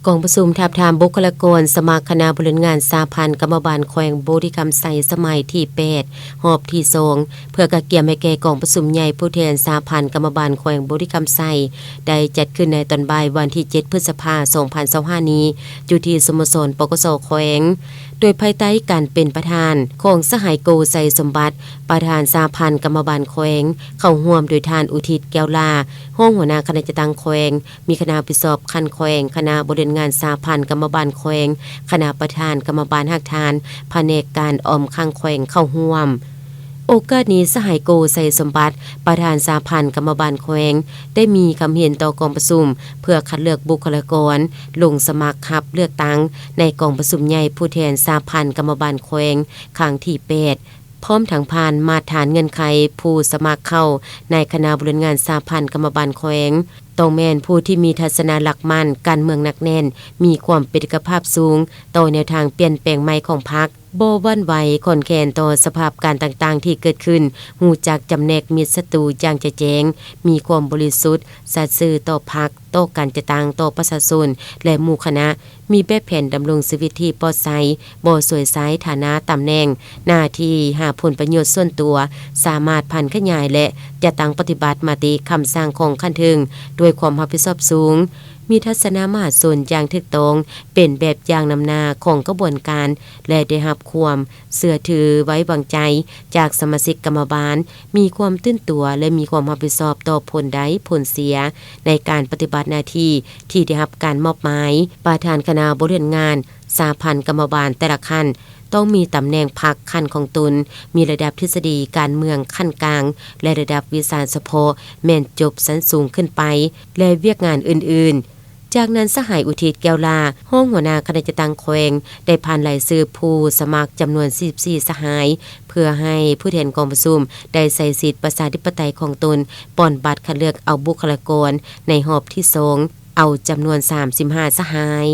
กองประชุมทาบทามบุคลากรสมัครคณะบริหารงานสาพันธ์กรรมบาลแขวงโบธิคำไซสมัยที่8หอบที่2เพื่อกะเกียมให้แก่กองประชุมใหญ่ผู้แทนสาพันธ์กรรมบาลแขวงโบธิคำไซได้จัดขึ้นในตอนบ่ายวันที่7พฤษภาคม2025นี้อยู่ที่สโมสรปกสแขวงโดยภายใต้การเป็นประธานของสหายโกไซสมบัติประธานสาพันธ์กรรมบาลแขวงเข้าร่วมโดยทานอุทิศแก้วลาห้องหัวหน้าคณะจัดตั้งแขวงมีคณะผู้สอบคันแขวงคณะบริหารงานสาพันธ์กรรมบาลแขวงคณะประธานกรรมบาลหักทานแผนกการออมข้างแขวงเข้าร่วมโอกาสนี้สหายโกไซสมบัติประธานสาพันธ์กรรมบาลแขวงได้มีคำเห็นต่อกองประชุมเพื่อคัดเลือกบุคลากรลงสมัครรับเลือกตั้งในกองประชุมใหญ่ผู้แทนสาพันธ์กรรมบาลแขวงครั้งที่8พร้อมทั้งผ่านมาตรฐานเงินไขผู้สมัครเข้าในคณะบริหารงานสาพันธ์กรรมบาลแขวงต้องแม่นผู้ที่มีทัศนะหลักมั่นการเมืองหนักแน่นมีความเป็นเอกภาพสูงต่อแนวทางเปลี่ยนแปลงใหม่ของพรรคบ่หวั่นไหวขอนแคนต่อสภาพการต่างๆที่เกิดขึ้นหูจักจำแนกมิตรศัตรูอย่างจะแจ้งมีความบริสุทธิ์สัตย์ซื่อต่อพรรคต่อการจะตั้งต่อประชาชนและหมู่คณะมีแบบแผนดำรงชีวิตที่ปลอดภัยบ่สวยไซฐานะตำแหน่งหน้าที่หาผลประโยชน์ส่วนตัวสามารถพันขยายและจะตั้งปฏิบัติมติคำสั่งของขั้นถึงด้วยความรับผิดชอบสูงมีทัศนมหาชนอย่างถูกต้องเป็นแบบอย่างนำหน้าของกระบวนการและได้รับความเชื่อถือไว้วางใจจากสมาชิกกรรมบาลมีความตื่นตัวและมีความรับผิดชอบต่อผลใดผลเสียในการปฏิบัติหน้าที่ที่ได้รับการมอบหมายประธานคณะบริหารงานสาพันธ์กรรมบาลแต่ละขั้นต้องมีตำแหน่งพักขั้นของตนมีระดับทฤษฎีการเมืองขั้นกลางและระดับวิชาเฉพาะแม่นจบชั้นสูงขึ้นไปและเวียกงานอื่นๆจากนั้นสหายอุทิศแก้วลาห้องหัวหน้าคณะจัดตั้งแขวงได้ผ่านรายชื่อผู้สมัครจำนวน44สหายเพื่อให้ผู้แทนกองประชุมได้ใส่สิทธิประชาธิปไตยของตนป้อนบัตรคัดเลือกเอาบุคลากรในรอบที่2เอาจำนวน35สหาย